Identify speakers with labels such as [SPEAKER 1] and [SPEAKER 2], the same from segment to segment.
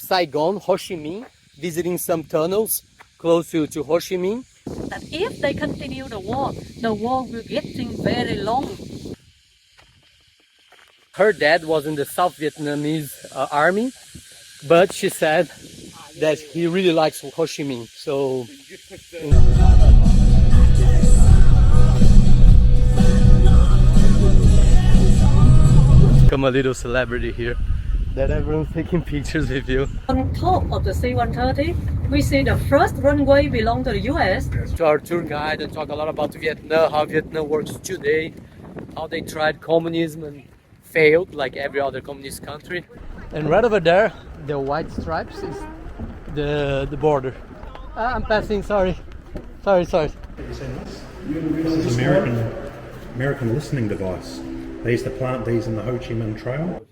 [SPEAKER 1] Saigon, Ho Chi Minh, visiting some tunnels close to Ho Chi Minh.
[SPEAKER 2] That if they continue the war will getting very long.
[SPEAKER 1] Her dad was in the South Vietnamese army, but she said that he really likes Ho Chi Minh. So become a little celebrity here, that everyone's taking pictures with you.
[SPEAKER 2] On top of the C-130, we see the first runway belong to the US.
[SPEAKER 1] To our tour guide and talk a lot about Vietnam, how Vietnam works today, how they tried communism and failed like every other communist country. And right over there, the white stripes is the border. I'm passing, sorry. Sorry.
[SPEAKER 3] This is American listening device. They used to plant these in the Ho Chi Minh Trail.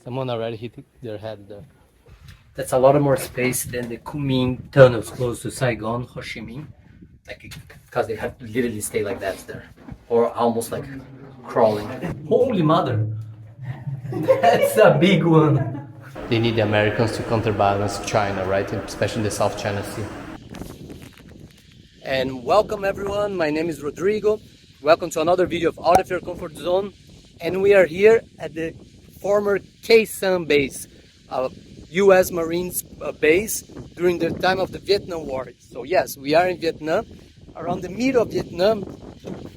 [SPEAKER 1] Someone already hit their head there. That's a lot more space than the Khu Minh tunnels close to Saigon, Ho Chi Minh. Like, because they have to literally stay like that there. Or almost like crawling. Holy mother! That's a big one! They need the Americans to counterbalance China, right? Especially in the South China Sea. And welcome everyone, my name is Rodrigo. Welcome to another video of Out of Your Comfort Zone. And we are here at the former Khe Sanh Base, a US Marines base during the time of the Vietnam War. So yes, we are in Vietnam, around the middle of Vietnam,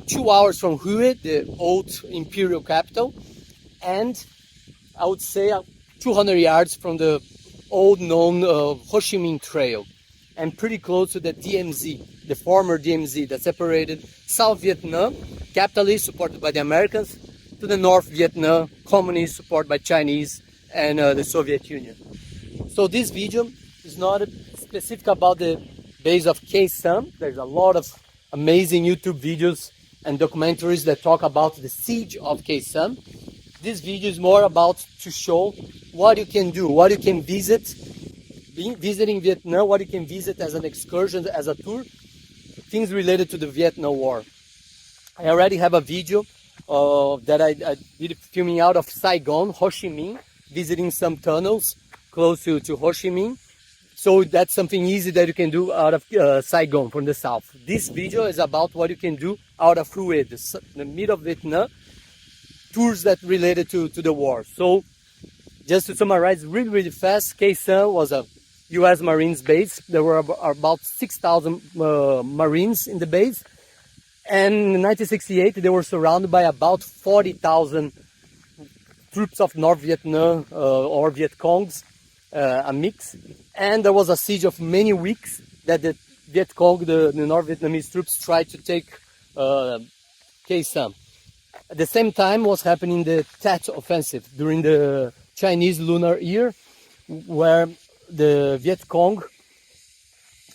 [SPEAKER 1] 2 hours from Hue, the old imperial capital, and I would say 200 yards from the old known Ho Chi Minh Trail, and pretty close to the DMZ, the former DMZ that separated South Vietnam, capitalist supported by the Americans, to the North Vietnam, communist supported by Chinese and the Soviet Union. So this video is not specific about the base of Khe Sanh. There's a lot of amazing YouTube videos and documentaries that talk about the siege of Khe Sanh. This video is more about to show what you can do, what you can visit, visiting Vietnam, what you can visit as an excursion, as a tour, things related to the Vietnam War. I already have a video that I did filming out of Saigon, Ho Chi Minh, visiting some tunnels close to Ho Chi Minh. So that's something easy that you can do out of Saigon from the south. This video is about what you can do out of Hue, the middle of Vietnam, tours that related to the war. So just to summarize really fast, Khe Sanh was a US Marines base. There were about 6,000 Marines in the base. And in 1968, they were surrounded by about 40,000 troops of North Vietnam or Viet Congs, a mix. And there was a siege of many weeks that the Viet Cong, the North Vietnamese troops, tried to take Khe Sanh. At the same time was happening the Tet Offensive during the Chinese Lunar Year, where the Viet Cong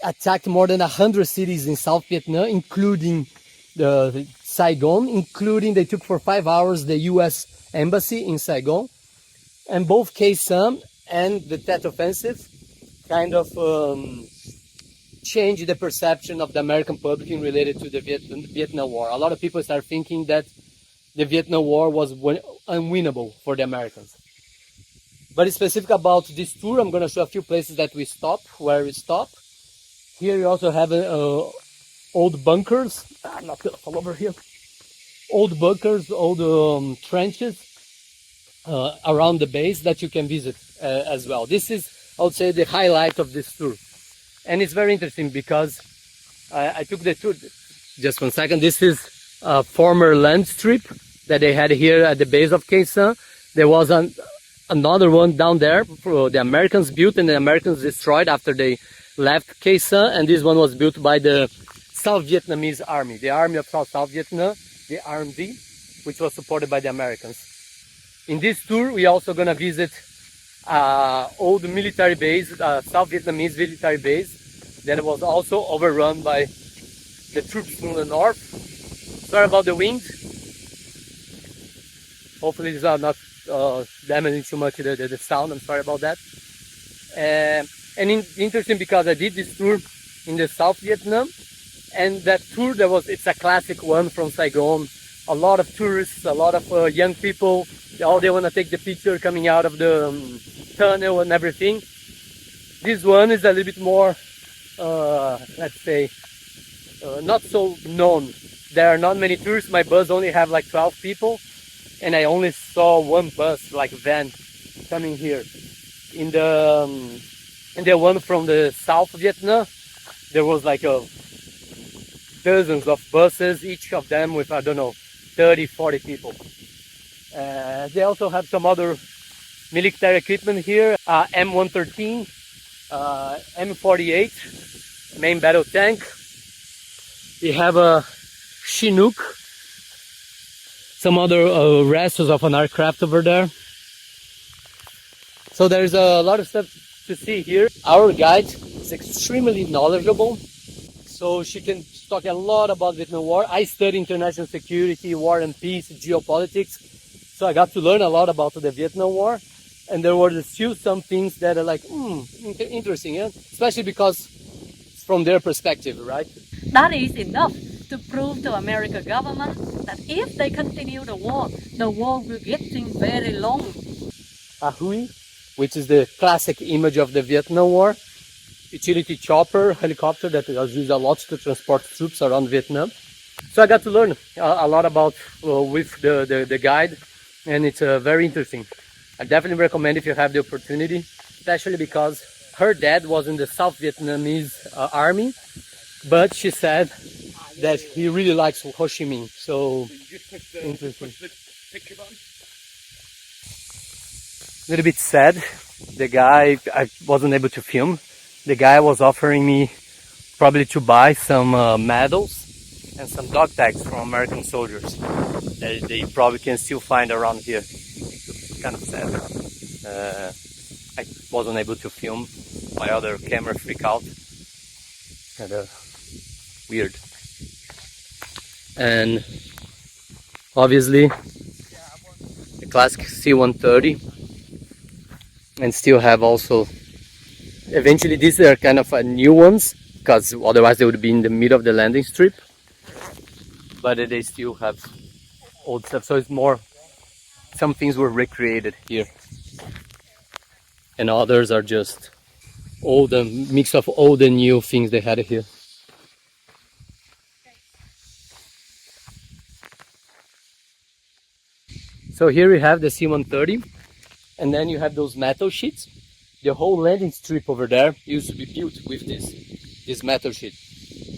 [SPEAKER 1] attacked more than 100 cities in South Vietnam, including the Saigon, including they took for 5 hours the US Embassy in Saigon. And both Khe Sanh and the Tet Offensive kind of changed the perception of the American public in related to the Vietnam War. A lot of people start thinking that the Vietnam War was unwinnable for the Americans. But it's specific about this tour. I'm going to show a few places that we stop, where we stop. Here you also have old bunkers. I'm not going to fall over here. Old bunkers, old trenches around the base that you can visit as well. This is, I would say, the highlight of this tour. And it's very interesting because I took the tour. Just 1 second. This is a former land strip that they had here at the base of Khe Sanh. There was another one down there the Americans built and the Americans destroyed after they left Khe Sanh, and this one was built by the South Vietnamese Army, the Army of South Vietnam, the RMV, which was supported by the Americans. In this tour, we're also going to visit old military base, South Vietnamese military base, that was also overrun by the troops from the north. Sorry about the wind. Hopefully it's not damaging too much the sound. I'm sorry about that. Interesting because I did this tour in the South Vietnam, and that tour it's a classic one from Saigon. A lot of tourists, a lot of young people. All they want to take the picture coming out of the tunnel and everything. This one is a little bit more, let's say, not so known. There are not many tourists. My bus only have like 12 people, and I only saw one bus, like van, coming here. In the one from the South Vietnam, there was like dozens of buses, each of them with, I don't know, 30, 40 people. They also have some other military equipment here, M113, M48, main battle tank. We have a Chinook, some other restores of an aircraft over there. So there's a lot of stuff to see here. Our guide is extremely knowledgeable, so she can talk a lot about Vietnam War. I study international security, war and peace, geopolitics, so I got to learn a lot about the Vietnam War. And there were still some things that are like, interesting, yeah? Especially because it's from their perspective, right?
[SPEAKER 2] That is enough to prove to American government that if they continue the war will getting very long.
[SPEAKER 1] A Hui, which is the classic image of the Vietnam War. Utility chopper, helicopter that was used a lot to transport troops around Vietnam. So I got to learn a lot about with the guide, and it's very interesting. I definitely recommend if you have the opportunity, especially because her dad was in the South Vietnamese army, but she said that he really likes Ho Chi Minh. So interesting. A little bit sad. The guy, I wasn't able to film. The guy was offering me probably to buy some medals and some dog tags from American soldiers that they probably can still find around here. Kind of sad. I wasn't able to film. My other camera freaked out. Kind of weird. And obviously the classic C-130, and still have also, eventually these are kind of new ones, because otherwise they would be in the middle of the landing strip, but they still have old stuff, so it's more, some things were recreated here and others are just old, and mix of old and new things they had here. So here we have the C-130, and then you have those metal sheets. The whole landing strip over there used to be built with this metal sheet.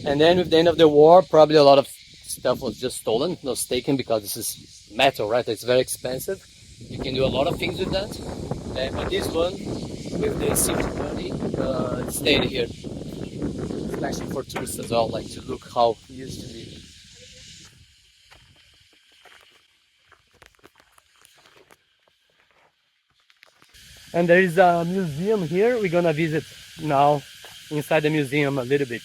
[SPEAKER 1] And then with the end of the war, probably a lot of stuff was just stolen, was taken, because this is metal, right? It's very expensive. You can do a lot of things with that. But this one, with the C-130, stayed here. Especially for tourists as well, like to look how it used to be. And there is a museum here. We're gonna visit now inside the museum a little bit.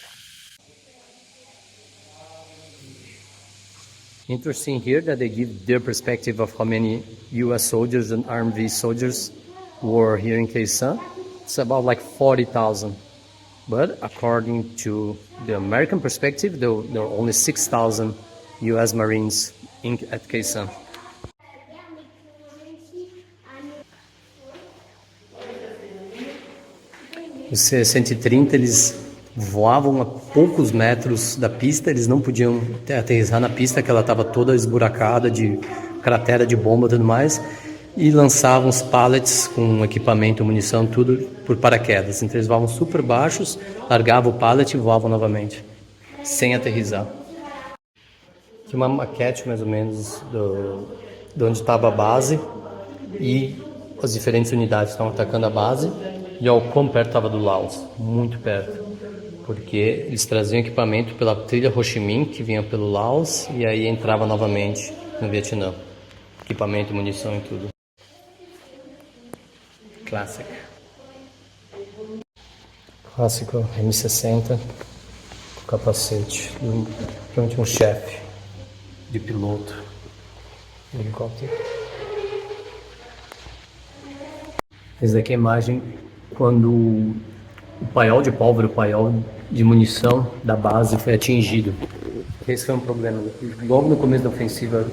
[SPEAKER 1] Interesting here that they give their perspective of how many US soldiers and RMV soldiers were here in Khe Sanh. It's about like 40,000. But according to the American perspective, there are only 6,000 US Marines at Khe Sanh. Os C-130, eles voavam a poucos metros da pista, eles não podiam aterrissar na pista, que ela estava toda esburacada de cratera de bomba e tudo mais, e lançavam os pallets com equipamento, munição, tudo por paraquedas. Então eles voavam super baixos, largavam o pallet e voavam novamente, sem aterrissar. Tinha uma maquete mais ou menos de onde estava a base, e as diferentes unidades estavam atacando a base. E o quão perto estava do Laos, muito perto, porque eles traziam equipamento pela trilha Ho Chi Minh, que vinha pelo Laos, e aí entrava novamente no Vietnã. Equipamento, munição e tudo. Classic. Clássico M60 com capacete, provavelmente um chefe de piloto de helicóptero. Essa daqui é a imagem quando o paiol de pólvora, o paiol de munição da base foi atingido. Esse foi um problema. Logo no começo da ofensiva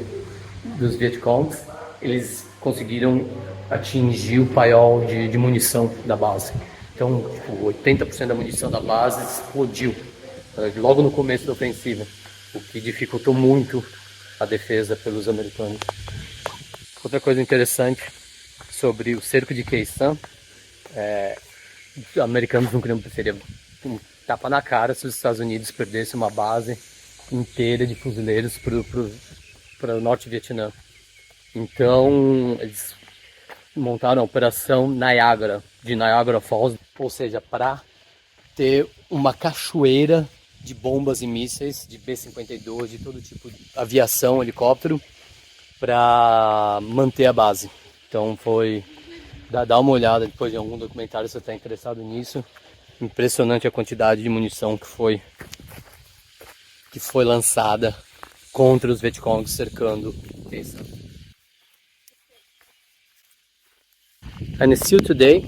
[SPEAKER 1] dos Vietcongs, eles conseguiram atingir o paiol de munição da base. Então, tipo, 80% da munição da base explodiu logo no começo da ofensiva, o que dificultou muito a defesa pelos americanos. Outra coisa interessante sobre o cerco de Khe Sanh, os americanos não queriam, seria um tapa na cara se os Estados Unidos perdessem uma base inteira de fuzileiros para o norte Vietnã. Então eles montaram a operação Niagara, de Niagara Falls, ou seja, para ter uma cachoeira de bombas e mísseis, de B-52, de todo tipo de aviação, helicóptero, para manter a base. Então foi, dá uma olhada depois de algum documentário se você está interessado nisso. Impressionante a quantidade de munição que foi lançada contra os Vietcongs cercando Khe Sanh. And still today,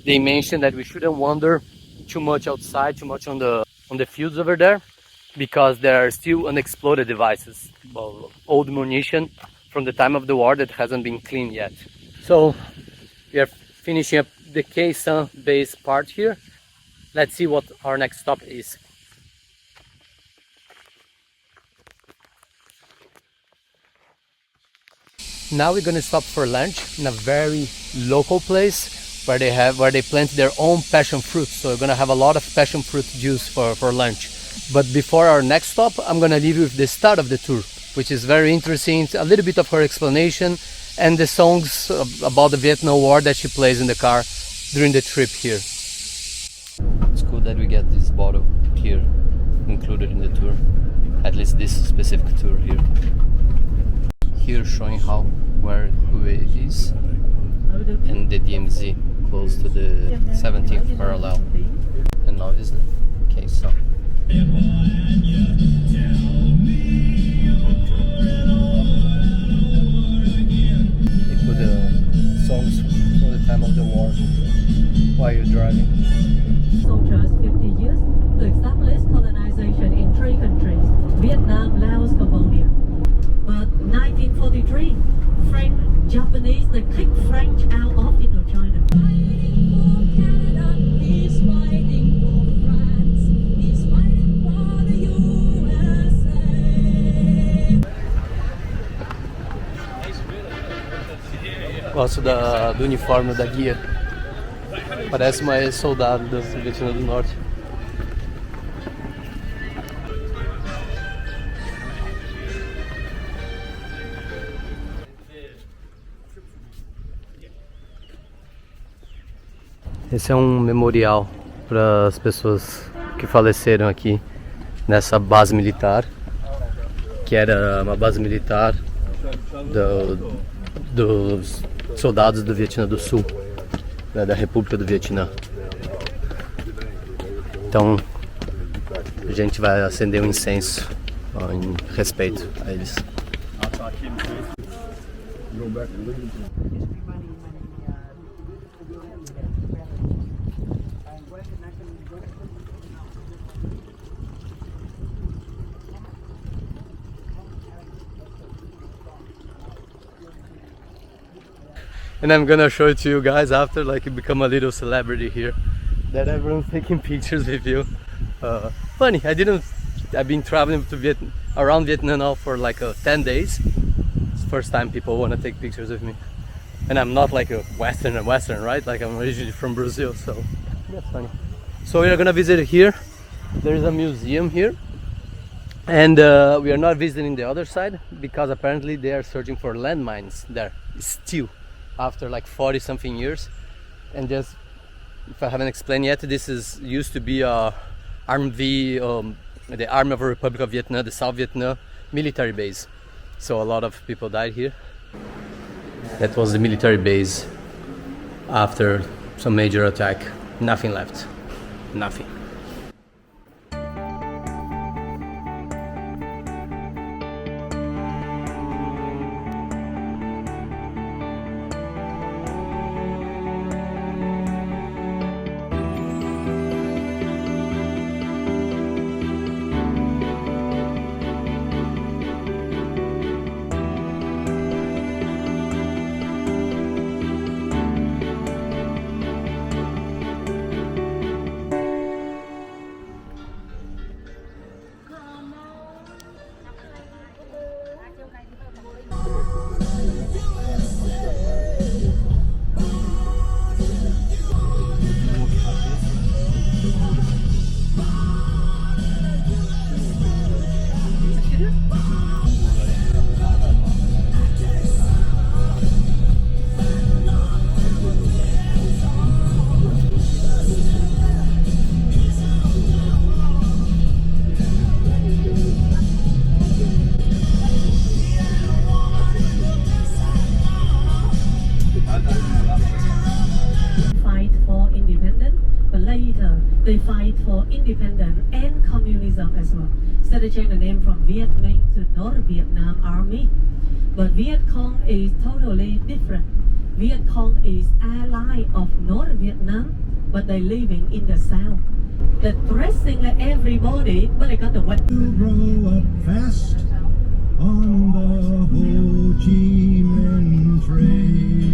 [SPEAKER 1] they mentioned that we shouldn't wander too much outside, too much on the fields over there, because there are still unexploded devices, old munition from the time of the war that hasn't been cleaned yet. So we are finishing up the Khe Sanh base part here. Let's see what our next stop is. Now we're gonna stop for lunch in a very local place where they plant their own passion fruit. So we're gonna have a lot of passion fruit juice for lunch. But before our next stop, I'm gonna leave you with the start of the tour, which is very interesting. It's a little bit of her explanation and the songs about the Vietnam War that she plays in the car during the trip here. It's cool that we get this bottle here included in the tour, at least this specific tour here. Here showing where Hue is, and the DMZ close to the 17th parallel, and obviously Khe Sanh. They put the songs from the time of the war while you're driving.
[SPEAKER 2] Soldiers 50 years to establish colonization in 3 countries, Vietnam, Laos, Cambodia. But 1943, French, Japanese, they kicked French out of Indochina.
[SPEAKER 1] Gosto do uniforme da guia. Parece mais soldado do Vietnã do Norte. Esse é um memorial para as pessoas que faleceram aqui nessa base militar, que era uma base militar dos soldados do Vietnã do Sul, da República do Vietnã. Então a gente vai acender um incenso em respeito a eles. And I'm gonna show it to you guys after, like, you become a little celebrity here, that everyone's taking pictures with you. Funny, I've been traveling to around Vietnam now for like 10 days. It's the first time people want to take pictures with me. And I'm not like a Western, right? Like, I'm originally from Brazil, so that's funny. So we are gonna visit here. There is a museum here. And we are not visiting the other side because apparently they are searching for landmines there still after like 40 something years. And just, if I haven't explained yet, this used to be the Army of the Republic of Vietnam, the South Vietnam military base. So a lot of people died here. That was the military base after some major attack. Nothing left. Nothing.
[SPEAKER 2] They fight for independence and communism as well. So they changed the name from Viet Minh to North Vietnam Army. But Viet Cong is totally different. Viet Cong is ally of North Vietnam, but they living in the south. They're dressing like everybody, but they got the wet.
[SPEAKER 4] Grow up fast on the Ho Chi Minh Trail.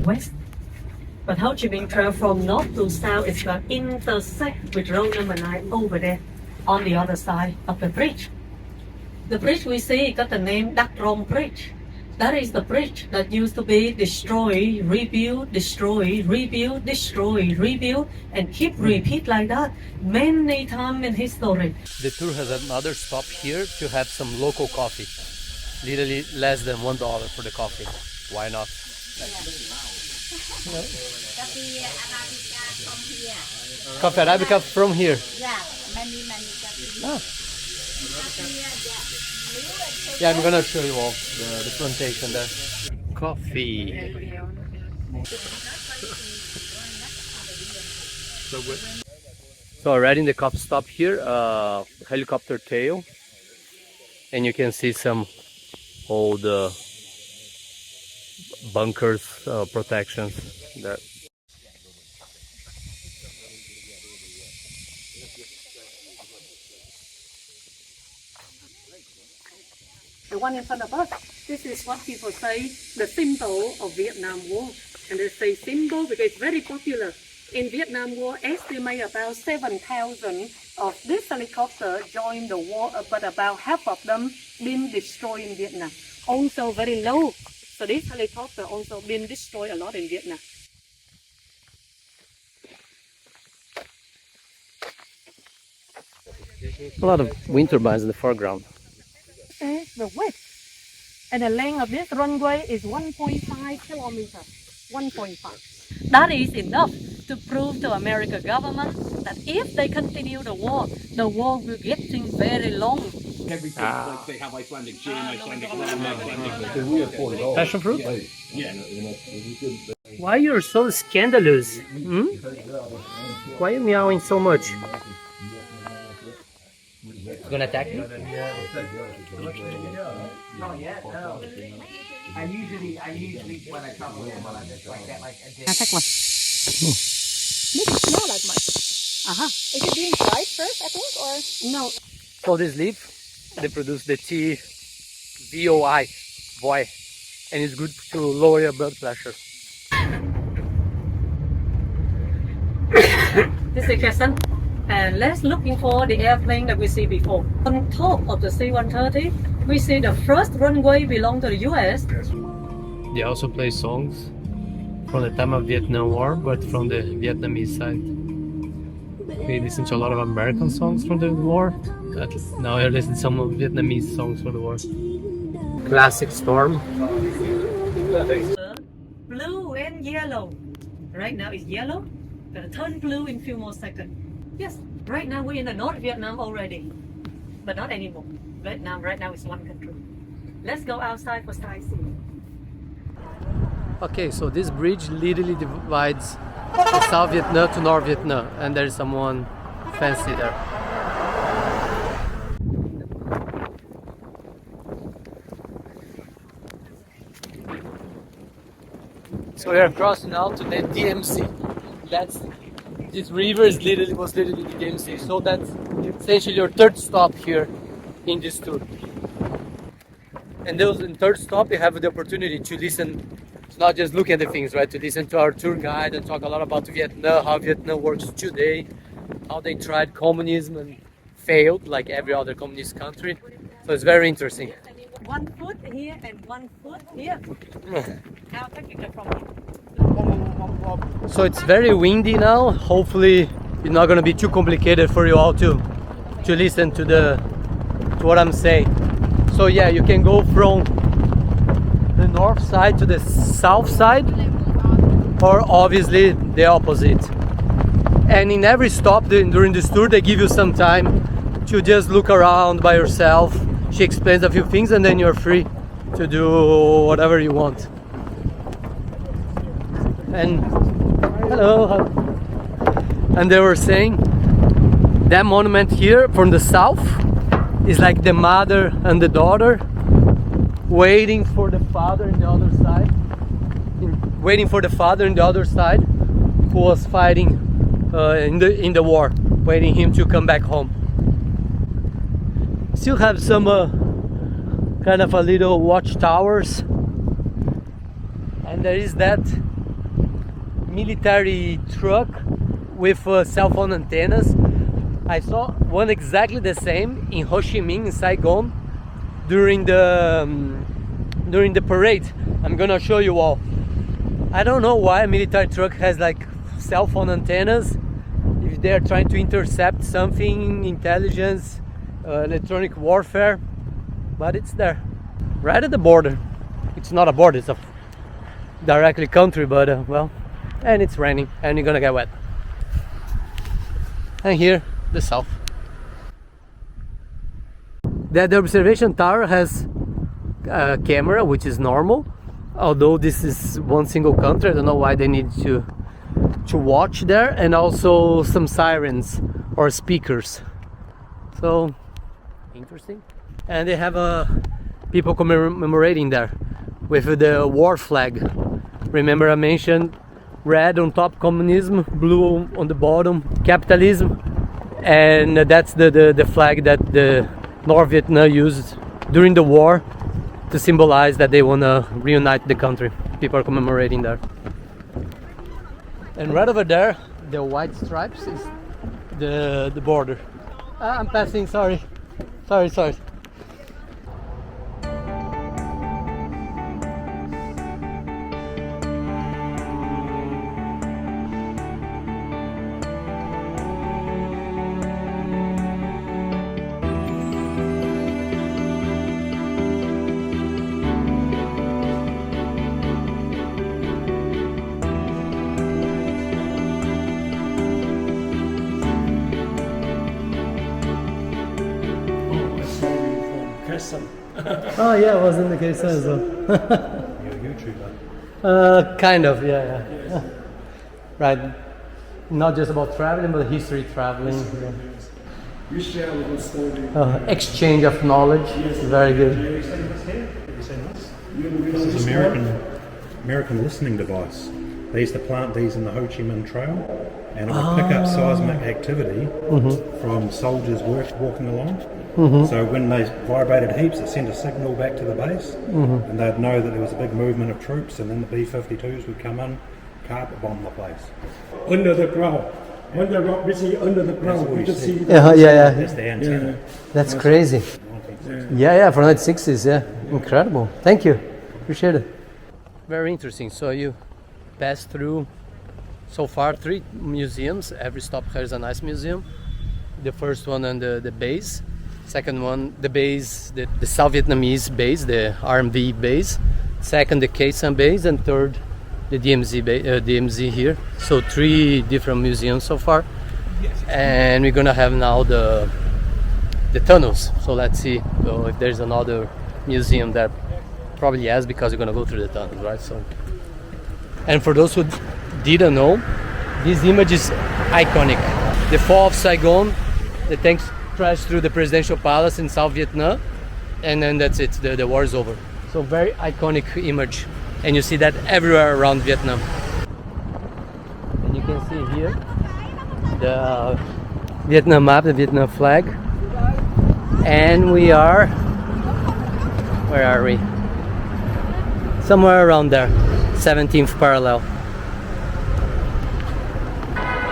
[SPEAKER 2] West. But Ho Chi Minh Trail from north to south is going to intersect with road number 9 over there on the other side of the bridge. The bridge we see got the name Dak Rong Bridge. That is the bridge that used to be destroyed, rebuilt, destroyed, rebuilt, destroyed, rebuilt, and keep repeat like that many times in history.
[SPEAKER 1] The tour has another stop here to have some local coffee. Literally less than $1 for the coffee. Why not? Coffee Arabica from here.
[SPEAKER 5] Yeah, many coffee.
[SPEAKER 1] Ah. Yeah, I'm gonna show you all the plantation there. Coffee. So already in the coffee stop here, helicopter tail, and you can see some old bunkers, protections there.
[SPEAKER 2] The one in front of us, this is what people say, the symbol of Vietnam War. And they say symbol because it's very popular. In Vietnam War, estimate about 7,000 of this helicopter joined the war, but about half of them been destroyed in Vietnam. Also very low. So this helicopter also been destroyed a lot in Vietnam.
[SPEAKER 1] A lot of wind turbines in the foreground.
[SPEAKER 2] Is the width. And the length of this runway is 1.5 kilometers. 1.5. That is enough to prove to American government that if they continue the war will getting very long.
[SPEAKER 6] They have Icelandic gin, Icelandic rum,
[SPEAKER 1] Passion fruit? Why you're so scandalous? Hmm? Why are you meowing so much? Gonna attack me?
[SPEAKER 7] Not yet, no. I usually when I travel with them, I just like get like a
[SPEAKER 2] Attack one.
[SPEAKER 5] Doesn't smell like much. Is it being fried first, I think, or?
[SPEAKER 2] No.
[SPEAKER 1] So this leaf, they produce the tea VOI, boy, and it's good to lower your blood pressure.
[SPEAKER 2] This is Khe Sanh. And let's looking for the airplane that we see before. On top of the C-130, we see the first runway belong to the US.
[SPEAKER 1] They also play songs from the time of Vietnam War, but from the Vietnamese side. We listen to a lot of American songs from the war. Now I listen to some of Vietnamese songs from the war. Classic storm.
[SPEAKER 2] Blue and yellow. Right now it's yellow. Gonna turn blue in few more seconds. Yes, right now we're in the North Vietnam already, but not anymore. Vietnam right now is one country. Let's go outside for sightseeing.
[SPEAKER 1] Okay, so this bridge literally divides the South Vietnam to North Vietnam, and there's someone fancy there. So we are crossing now to the DMC. This river was literally the DMC. So that's essentially your third stop here in this tour. And those in third stop, you have the opportunity to listen, to not just look at the things, right? To listen to our tour guide and talk a lot about Vietnam, how Vietnam works today, how they tried communism and failed like every other communist country. So it's very interesting.
[SPEAKER 2] 1 foot here and 1 foot here. Now taking it from here.
[SPEAKER 1] So it's very windy now. Hopefully it's not gonna be too complicated for you all to listen to what I'm saying. So yeah, you can go from the north side to the south side, or obviously the opposite. And in every stop during this tour, they give you some time to just look around by yourself she explains a few things, and then you're free to do whatever you want. And hello. And they were saying that monument here from the south is like the mother and the daughter waiting for the father in the other side, who was fighting in the war, waiting him to come back home. Still have some kind of a little watchtowers, and there is that military truck with cell phone antennas. I saw one exactly the same in Ho Chi Minh in Saigon during the parade. I'm gonna show you all. I don't know why a military truck has like cell phone antennas, if they're trying to intercept something, intelligence, electronic warfare, but it's there, right at the border. It's not a border, it's a directly country, but well, and it's raining and you're gonna get wet. And here, the south. The observation tower has a camera, which is normal, although this is one single country. I don't know why they need to watch there, and also some sirens or speakers. So interesting. And they have people commemorating there with the war flag. Remember I mentioned red on top communism, blue on the bottom capitalism, and that's the flag that the North Vietnam used during the war to symbolize that they want to reunite the country. People are commemorating there. And right over there, the white stripes is the border. I'm passing, sorry. Oh yeah, I was in the Khe Sanh as well.
[SPEAKER 3] You're a YouTuber.
[SPEAKER 1] Kind of, yeah. Right. Not just about traveling, but history traveling. Yeah.
[SPEAKER 6] You share with us story.
[SPEAKER 1] Exchange of knowledge. Very good.
[SPEAKER 3] Have you seen this? This is American listening device. They used to plant these in the Ho Chi Minh Trail, and it would pick up seismic activity from soldiers walking along. So when they vibrated heaps, it sent a signal back to the base, and they'd know that there was a big movement of troops, and then the B-52s would come in, carpet bomb the place.
[SPEAKER 6] Under the ground. When the rock busy under the ground, we just see
[SPEAKER 1] Yeah.
[SPEAKER 3] That's the antenna.
[SPEAKER 1] That's crazy. Yeah, from the 60s, yeah. Incredible. Thank you. Appreciate it. Very interesting. So you pass through, so far, 3 museums. Every stop has a nice museum. The first one on the base. Second one, the base, the South Vietnamese base, the RMV base. Second, the Khe Sanh base, and third, the DMZ here. So 3 different museums so far. And we're gonna have now the tunnels. So let's see if there's another museum there. Probably yes, because we're gonna go through the tunnels, right? So, and for those who didn't know, this image is iconic. The fall of Saigon, the tanks crashed through the presidential palace in South Vietnam, and then that's it, the war is over. So very iconic image, and you see that everywhere around Vietnam. And you can see here the Vietnam map, the Vietnam flag, and we are, where are we? Somewhere around there, 17th parallel.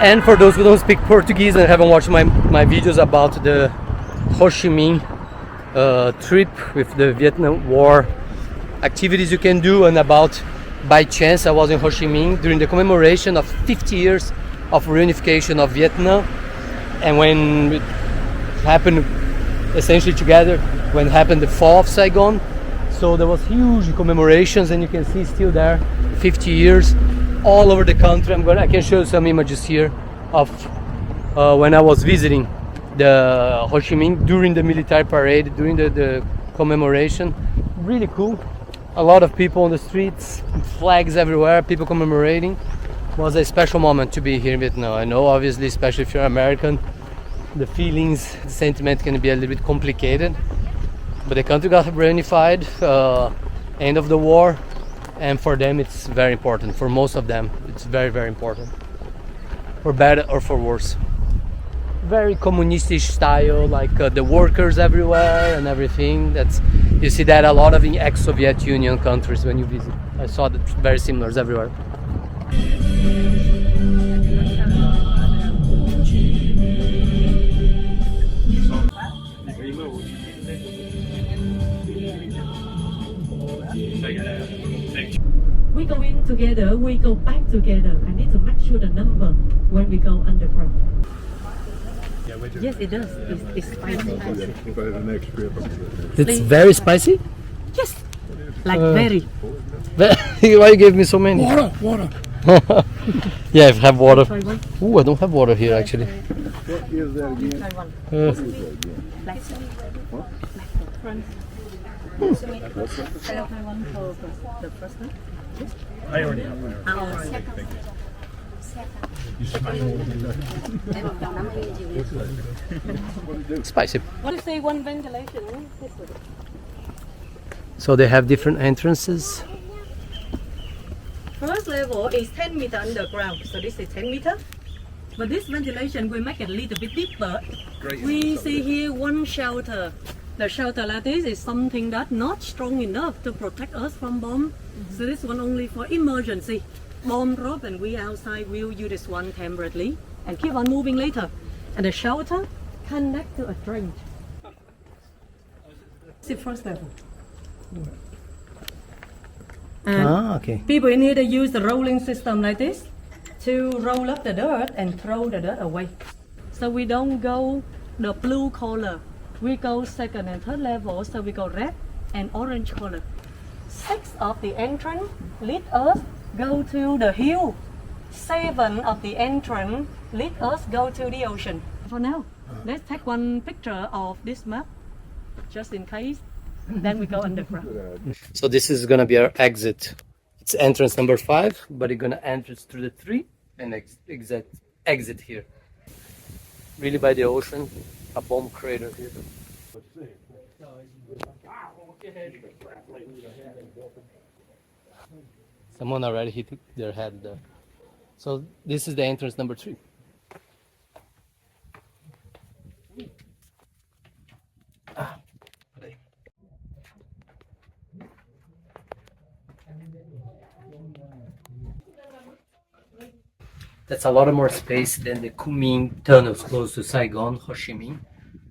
[SPEAKER 1] And for those who don't speak Portuguese and haven't watched my videos about the Ho Chi Minh trip with the Vietnam War activities you can do, and about, by chance, I was in Ho Chi Minh during the commemoration of 50 years of reunification of Vietnam, and when it happened essentially together, when happened the fall of Saigon. So there was huge commemorations, and you can see still there 50 years all over the country. I can show you some images here of when I was visiting the Ho Chi Minh during the military parade, during the commemoration. Really cool. A lot of people on the streets, flags everywhere, people commemorating. It was a special moment to be here in Vietnam. I know, obviously, especially if you're American, the feelings, the sentiment can be a little bit complicated. But the country got reunified, end of the war, and for them it's very important. For most of them, it's very, very important. For better or for worse. Very communistic style, like the workers everywhere and everything. You see that a lot of in ex-Soviet Union countries when you visit. I saw that very similar everywhere.
[SPEAKER 2] We go in together, we go back together. I need to make sure the number when we go underground. Yes, it does. It's spicy.
[SPEAKER 1] It's very spicy?
[SPEAKER 2] Yes, like very.
[SPEAKER 1] Why you gave me so many?
[SPEAKER 6] Water.
[SPEAKER 1] Yeah, I have water.
[SPEAKER 2] Try one.
[SPEAKER 1] Ooh, I don't have water here actually.
[SPEAKER 2] Try one. Black front. Try one for the first one.
[SPEAKER 6] I already have one.
[SPEAKER 2] Alright.
[SPEAKER 1] Spicy.
[SPEAKER 2] What if they want ventilation? This one.
[SPEAKER 1] So they have different entrances.
[SPEAKER 2] First level is 10 meter underground, so this is 10 meter. But this ventilation will make it a little bit deeper. We see here one shelter. The shelter like this is something that's not strong enough to protect us from bomb. So this one only for emergency. Bomb drop and we outside will use this one temporarily and keep on moving later. And the shelter connect to a drain. This is first level. And
[SPEAKER 1] Okay.
[SPEAKER 2] people in here, they use the rolling system like this to roll up the dirt and throw the dirt away. So we don't go the blue color. We go second and third level, so we go red and orange color. 6 of the entrance lead us go to the hill. 7 of the entrance lead us go to the ocean. For now, let's take one picture of this map, just in case. Then we go underground.
[SPEAKER 1] So this is gonna be our exit. It's entrance number 5, but you're gonna enter through the 3 and exit here. Really by the ocean, a bomb crater here. Someone already hit their head there. So this is the entrance number 3. That's a lot more space than the Khe Minh tunnels close to Saigon, Ho Chi Minh.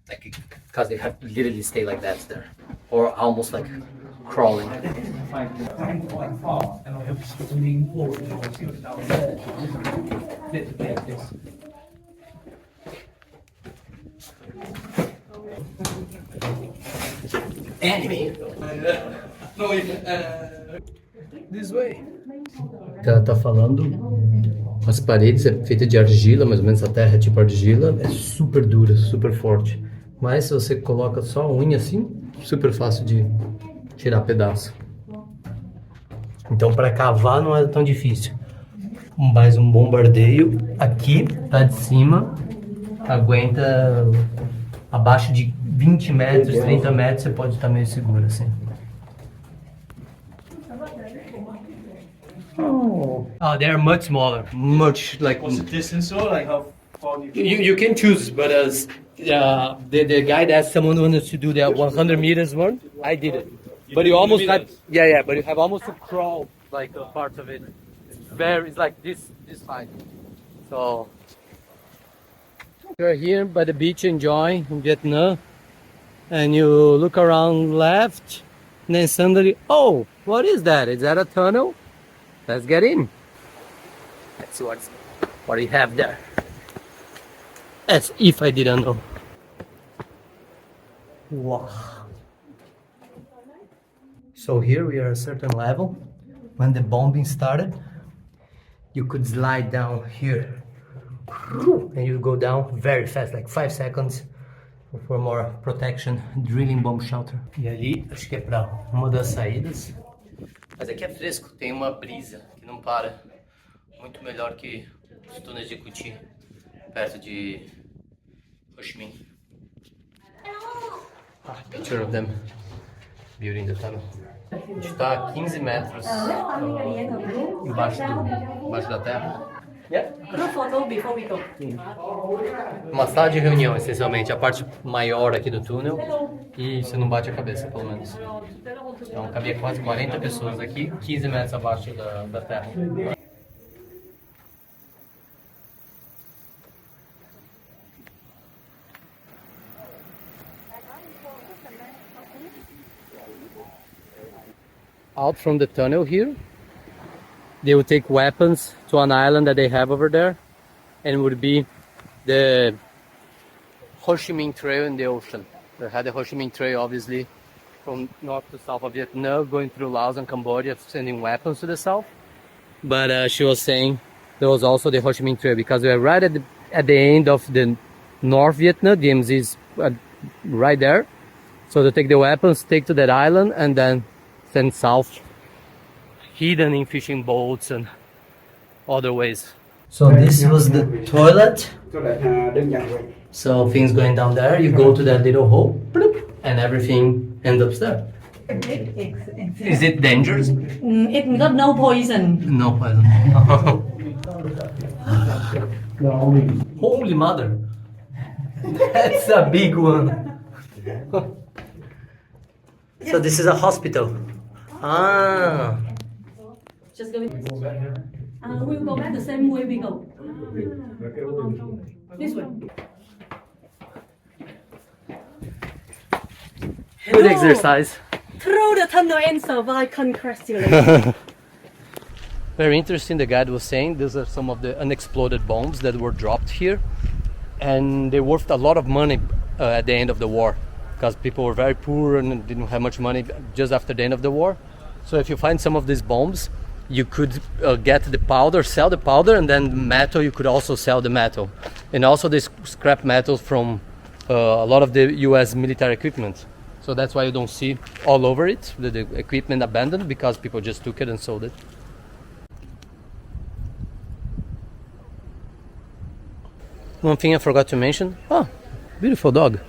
[SPEAKER 1] Like, because they have to literally stay like that there, or almost like crawling. Enemy. This way. Ela tá falando, as paredes é feita de argila, mais ou menos a terra é tipo argila, é super dura, super forte. Mas se você coloca só a unha assim, super fácil de tirar pedaço. Então para cavar não é tão difícil. Mais um bombardeio aqui, tá de cima, aguenta abaixo de 20 metros, 30 metros, você pode estar meio seguro assim. Oh, they're much smaller, much like.
[SPEAKER 6] What's the distance or like how far do you
[SPEAKER 1] You can choose, but as the guy that someone wanted to do that 100 meters one, I did it. But you almost had, yeah, but you have almost to crawl like a part of it. It's like this high. So you're here by the beach enjoying in Vietnam, and you look around left, and then suddenly, oh, what is that? Is that a tunnel? Let's get in. Let's see what you have there. As if I didn't know. Wow. So here we are at a certain level. When the bombing started, you could slide down here. And you go down very fast, like 5 seconds. For more protection, drilling bomb shelter. E ali, acho que é para uma das saídas. Mas aqui é fresco, tem uma brisa que não para. Muito melhor que os túneis de Cuti, perto de Ho Chi Minh. Picture of them building the tunnel. A gente está a 15 metros embaixo da terra. Uma sala de reunião, essencialmente, a parte maior aqui do túnel, e você não bate a cabeça, pelo menos. Então cabia quase 40 pessoas aqui, 15 metros abaixo da terra. Out from the tunnel here, they would take weapons to an island that they have over there, and would be the Ho Chi Minh Trail in the ocean. They had the Ho Chi Minh Trail, obviously, from north to south of Vietnam, going through Laos and Cambodia, sending weapons to the south. But she was saying there was also the Ho Chi Minh Trail, because we are right at the end of the North Vietnam. DMZ is right there, so they take the weapons, take to that island, and then send south, hidden in fishing boats and other ways. So this was the toilet. So things going down there, you go to that little hole, bloop, and everything ends up there. Is it dangerous?
[SPEAKER 2] It got no poison.
[SPEAKER 1] No poison. Holy mother. That's a big one. So this is a hospital. Ah.
[SPEAKER 2] Just go. We'll go back the same way we go. This way.
[SPEAKER 1] Good exercise.
[SPEAKER 2] Through the tunnel and survive. Congratulations.
[SPEAKER 1] Very interesting. The guide was saying these are some of the unexploded bombs that were dropped here, and they worth a lot of money at the end of the war, because people were very poor and didn't have much money just after the end of the war. So if you find some of these bombs, you could get the powder, sell the powder, and then metal, you could also sell the metal. And also this scrap metal from a lot of the US military equipment. So that's why you don't see all over it, the equipment abandoned, because people just took it and sold it. One thing I forgot to mention, beautiful dog,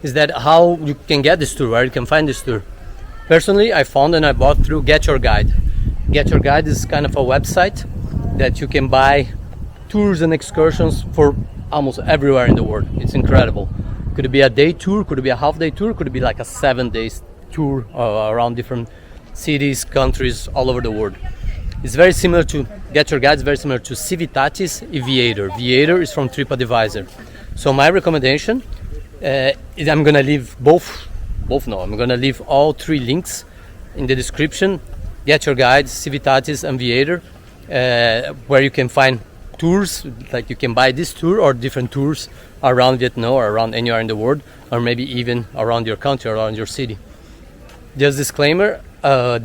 [SPEAKER 1] is that how you can get this tour, where you can find this tour. Personally, I found and I bought through Get Your Guide. Get Your Guide is kind of a website that you can buy tours and excursions for almost everywhere in the world. It's incredible. Could it be a day tour, could it be a half day tour, could it be like a 7 days tour around different cities, countries all over the world. It's very similar to Get Your Guide, it's very similar to Civitatis Viator. Viator is from TripAdvisor. So my recommendation is I'm gonna leave I'm gonna leave all 3 links in the description. Get Your Guide, Civitatis and Viator, where you can find tours, like you can buy this tour or different tours around Vietnam or around anywhere in the world, or maybe even around your country or around your city. Just disclaimer, I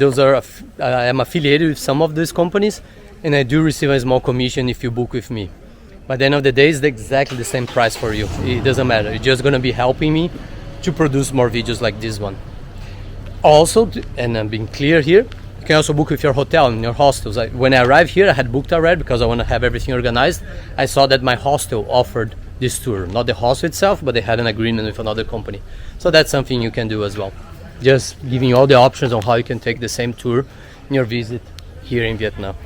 [SPEAKER 1] am affiliated with some of these companies, and I do receive a small commission if you book with me. By the end of the day, it's exactly the same price for you. It doesn't matter. It's just gonna be helping me to produce more videos like this one. Also, and I'm being clear here, you can also book with your hotel and your hostels. When I arrived here, I had booked already because I want to have everything organized. I saw that my hostel offered this tour, not the hostel itself, but they had an agreement with another company. So that's something you can do as well. Just giving you all the options on how you can take the same tour in your visit here in Vietnam.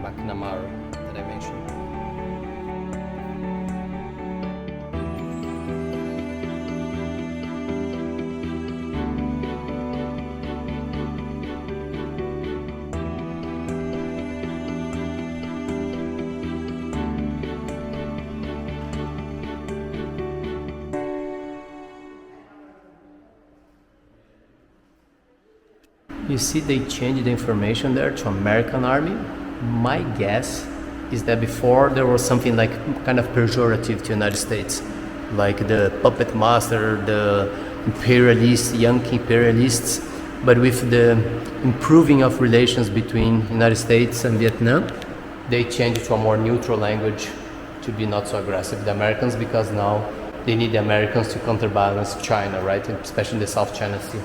[SPEAKER 1] McNamara that I mentioned. You see they changed the information there to American Army. My guess is that before there was something like kind of pejorative to United States, like the puppet master, the imperialists, young imperialists. but with the improving of relations between United States and Vietnam, they changed to a more neutral language to be not so aggressive with the Americans, because now they need the Americans to counterbalance China, right? Especially in the South China Sea.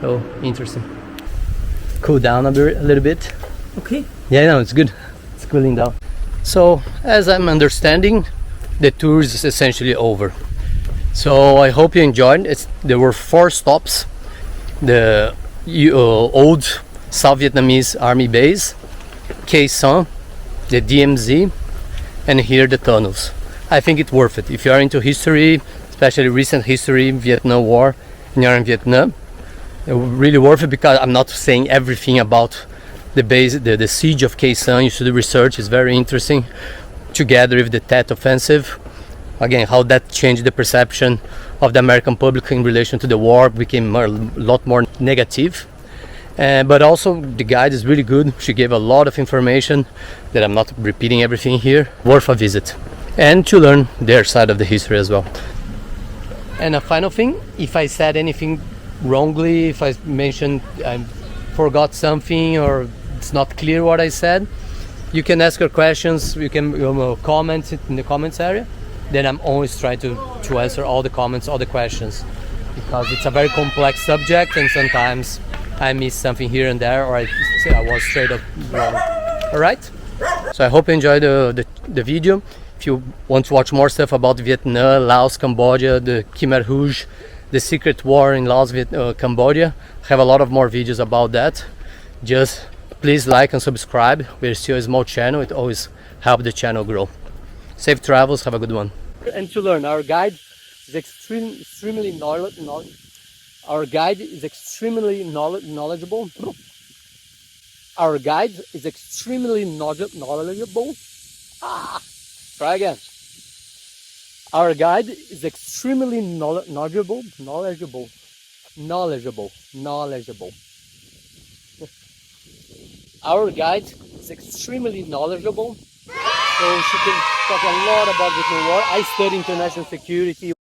[SPEAKER 1] So interesting. Cool down a little bit.
[SPEAKER 2] Okay.
[SPEAKER 1] Yeah, no, it's good. It's cooling down. So, as I'm understanding, the tour is essentially over. So I hope you enjoyed. There were 4 stops: the old South Vietnamese Army base, Khe Sanh, the DMZ, and here the tunnels. I think it's worth it. If you are into history, especially recent history, Vietnam War, and you're in Vietnam, really worth it, because I'm not saying everything about the base, the siege of Khe Sanh. You should research, it's very interesting, together with the Tet Offensive. Again, how that changed the perception of the American public in relation to the war, became a lot more negative. But also the guide is really good. She gave a lot of information that I'm not repeating everything here. Worth a visit, and to learn their side of the history as well. And a final thing, if I said anything wrongly, if I mentioned I forgot something or it's not clear what I said, you can ask your questions. You can comment it in the comments area. Then I'm always trying to answer all the comments, all the questions, because it's a very complex subject and sometimes I miss something here and there, or I was straight up wrong. Alright? So I hope you enjoyed the video. If you want to watch more stuff about Vietnam, Laos, Cambodia, the Khmer Rouge, the secret war in Laos, Cambodia, I have a lot of more videos about that. Just please like and subscribe. We're still a small channel. It always helps the channel grow. Safe travels. Have a good one. And to learn, our guide is extremely knowledgeable. Our guide is extremely knowledgeable. Our guide is extremely knowledgeable. Try again. Our guide is extremely knowledgeable. Our guide is extremely knowledgeable, so she can talk a lot about Vietnam War. I study international security.